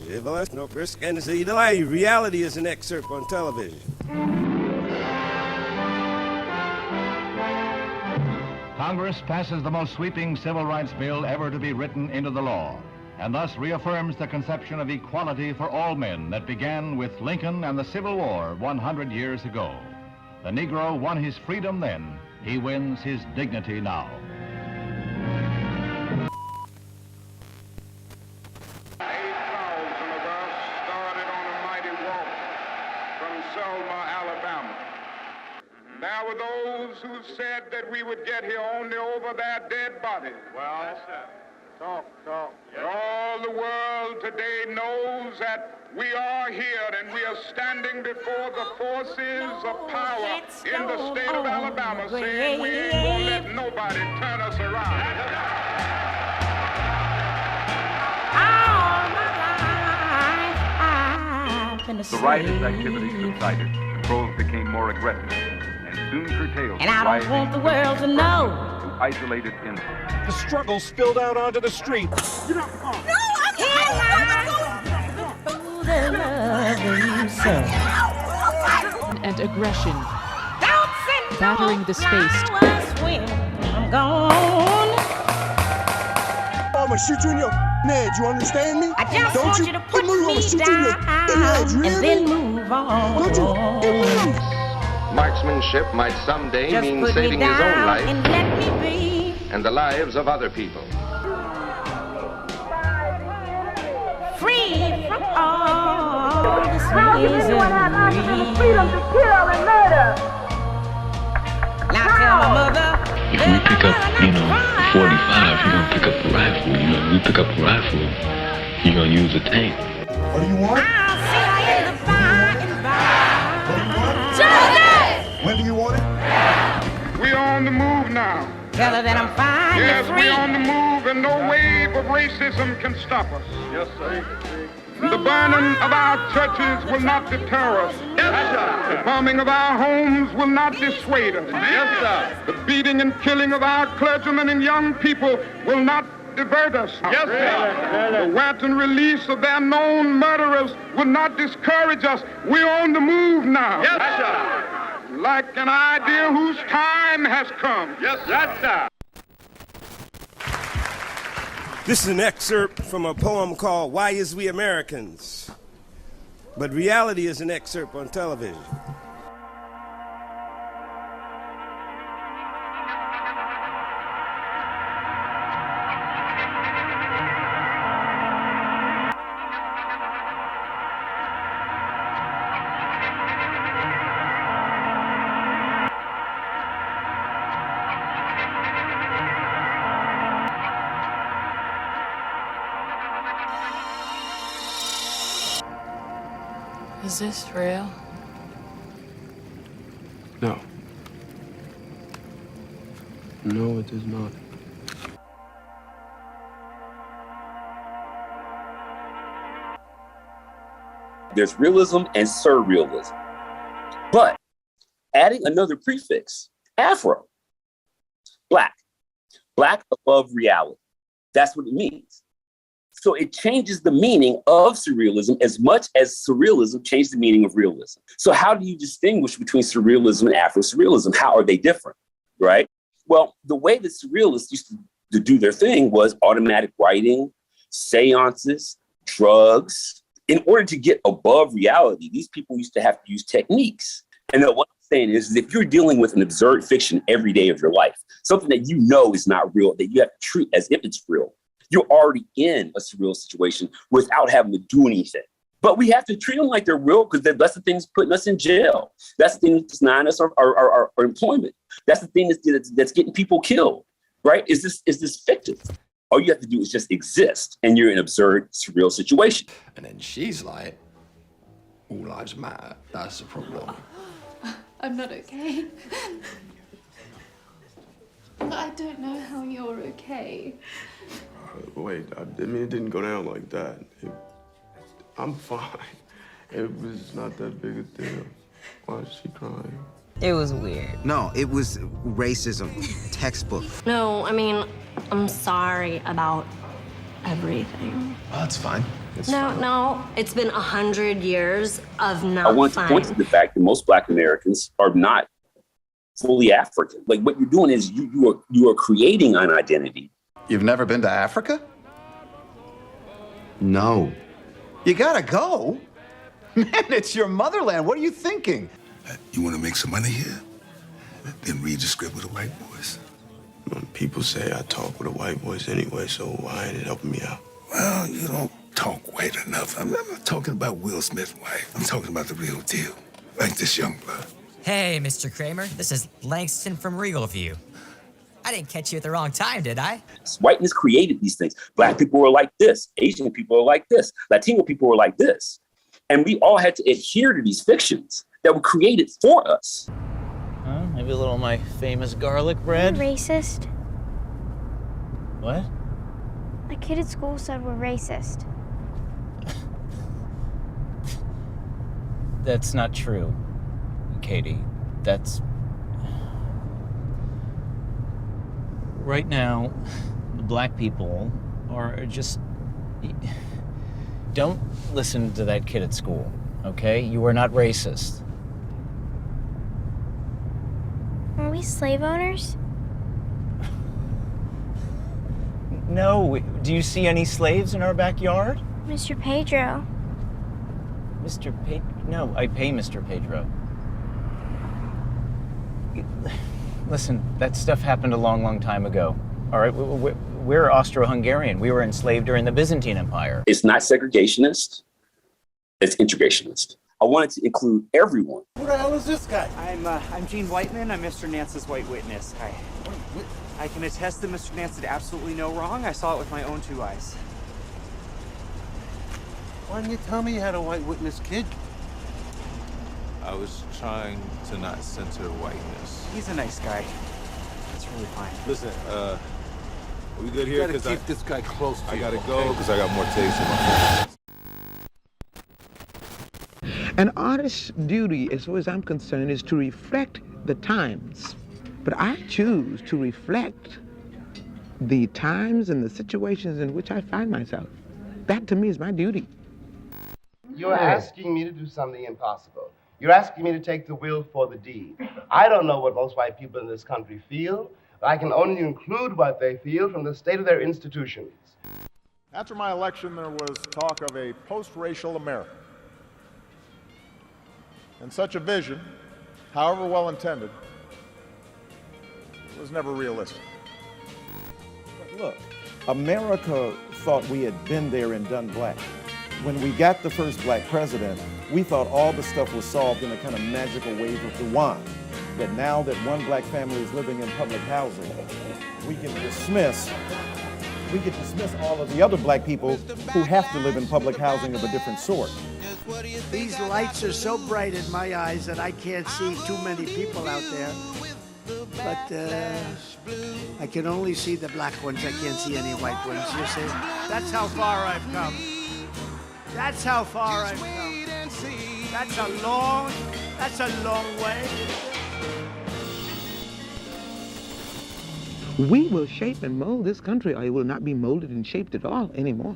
Evolution, no risk, and the life. Reality is an excerpt on television. Congress passes the most sweeping civil rights bill ever to be written into the law, and thus reaffirms the conception of equality for all men that began with Lincoln and the Civil War 100 years ago. The Negro won his freedom then. He wins his dignity now. There were those who said that we would get here only over their dead bodies. Well, yes, sir. Talk. Yes. All the world today knows that we are here and we are standing before the forces of power in the state of Alabama, saying we ain't gonna let nobody turn us around. The riotous activity subsided, controls became more aggressive, and soon curtailed. And I don't want the world to know. To isolated incidents. The struggle spilled out onto the street. No, and aggression, battering the space. I'm gone. I'm gonna shoot you in your head, you understand me? I just Don't want you to put me down and then move on. Don't you? Marksmanship might someday Just mean put saving me his own down life and let me be. and the lives of other people. Free from all this misery. Now tell my mother. If we pick up, 45, you're gonna pick up a rifle. If we pick up a rifle, you're gonna use a tank. What do you want? I'll see her in the by and by. When do you want it? We're on the move now. Tell her that I'm fine Yes, and free. we're on the move and no wave of racism can stop us. Yes, sir. The burning of our churches will not deter us. Yes, sir. The bombing of our homes will not dissuade us. Yes, sir. The beating and killing of our clergymen and young people will not divert us. Yes, sir. The wanton release of their known murderers will not discourage us. We're on the move now. Yes, sir. Like an idea whose time has come. Yes, sir. This is an excerpt from a poem called Why Is We Americans? But reality is an excerpt on television. Is this real? No. No, it is not. There's realism and surrealism. But adding another prefix, Afro, black above reality. That's what it means. So it changes the meaning of surrealism as much as surrealism changed the meaning of realism. So how do you distinguish between surrealism and Afro-Surrealism? How are they different, right? Well, the way that surrealists used to do their thing was automatic writing, seances, drugs. In order to get above reality, these people used to have to use techniques. And what I'm saying is if you're dealing with an absurd fiction every day of your life, something that you know is not real, that you have to treat as if it's real, you're already in a surreal situation without having to do anything. But we have to treat them like they're real because that's the thing that's putting us in jail. That's the thing that's denying us our employment. That's the thing that's getting people killed, right? Is this fictive? All you have to do is just exist, and you're in an absurd, surreal situation. And then she's like, all lives matter. That's the problem. I'm not okay. I don't know how you're okay. Wait, I mean, it didn't go down like that. I'm fine. It was not that big a deal. Why is she crying? It was weird. No, it was racism, textbook. No, I mean, I'm sorry about everything. Oh, that's fine. No, it's been 100 years of not I want to point to the fact that most Black Americans are not fully African. Like, what you're doing is you are creating an identity. You've never been to Africa? No. You gotta go. Man, it's your motherland. What are you thinking? You want to make some money here? Then read the script with the white boys. People say I talk with the white boys anyway, so why ain't it helping me out? Well, you don't talk white enough. I'm not talking about Will Smith's wife. I'm talking about the real deal, like this young blood. Hey, Mr. Kramer. This is Langston from Regal View. I didn't catch you at the wrong time, did I? Whiteness created these things. Black people were like this. Asian people are like this. Latino people were like this. And we all had to adhere to these fictions that were created for us. Maybe a little of my famous garlic bread. You're racist. What? A kid at school said we're racist. That's not true, Katie. That's... Right now, the Black people are just... Don't listen to that kid at school, okay? You are not racist. Are we slave owners? No. Do you see any slaves in our backyard? Mr. Pedro. Mr. Pedro? No, I pay Mr. Pedro. Listen, that stuff happened a long, long time ago. All right, we're Austro-Hungarian. We were enslaved during the Byzantine Empire. It's not segregationist. It's integrationist. I wanted to include everyone. Who the hell is this guy? I'm Gene Whiteman. I'm Mr. Nance's white witness. Hi. I can attest that Mr. Nance did absolutely no wrong. I saw it with my own 2 eyes. Why didn't you tell me you had a white witness, kid? I was trying to not censor whiteness. He's a nice guy. It's really fine. Listen, are we good here? You gotta keep this guy close to I you, gotta okay? go because I got more tapes in my phone. An artist's duty, as far as I'm concerned, is to reflect the times. But I choose to reflect the times and the situations in which I find myself. That, to me, is my duty. You're asking me to do something impossible. You're asking me to take the will for the deed. I don't know what most white people in this country feel, but I can only include what they feel from the state of their institutions. After my election, there was talk of a post-racial America. And such a vision, however well-intended, was never realistic. But look, America thought we had been there and done black. When we got the first black president, we thought all the stuff was solved in a kind of magical wave of the wand. That now that one black family is living in public housing, we can dismiss all of the other black people who have to live in public housing of a different sort. These lights are so bright in my eyes that I can't see too many people out there. But I can only see the black ones. I can't see any white ones, you see? That's how far I've come. That's how far I've come. That's a long way. We will shape and mold this country, or it will not be molded and shaped at all anymore.